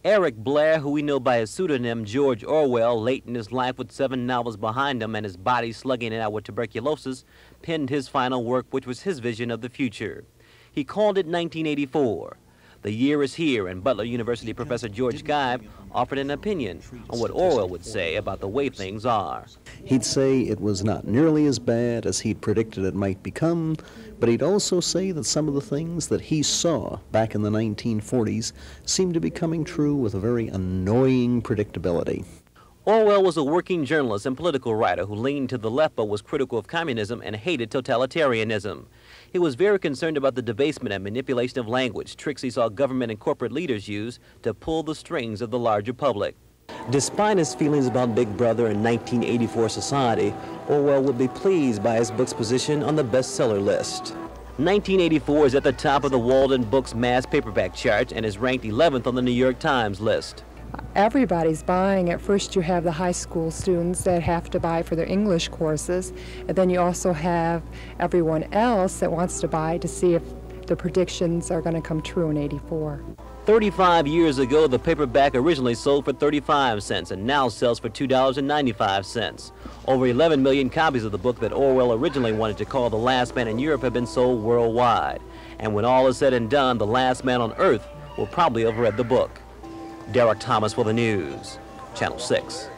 Eric Blair, who we know by his pseudonym George Orwell, late in his life with 7 novels behind him and his body slugging it out with tuberculosis, penned his final work, which was his vision of the future. He called it 1984. The year is here, and Butler University professor George Geib offered an opinion on what Orwell would say about the way things are. He'd say it was not nearly as bad as he'd predicted it might become, but he'd also say that some of the things that he saw back in the 1940s seemed to be coming true with a very annoying predictability. Orwell was a working journalist and political writer who leaned to the left but was critical of communism and hated totalitarianism. He was very concerned about the debasement and manipulation of language, tricks he saw government and corporate leaders use to pull the strings of the larger public. Despite his feelings about Big Brother and 1984 society, Orwell would be pleased by his book's position on the bestseller list. 1984 is at the top of the Walden Books mass paperback charts and is ranked 11th on the New York Times list. Everybody's buying. At first you have the high school students that have to buy for their English courses, and then you also have everyone else that wants to buy to see if the predictions are going to come true in '84. 35 years ago, the paperback originally sold for 35 cents and now sells for $2.95. Over 11 million copies of the book that Orwell originally wanted to call The Last Man in Europe have been sold worldwide. And when all is said and done, the last man on Earth will probably have read the book. Derek Thomas for the news, Channel 6.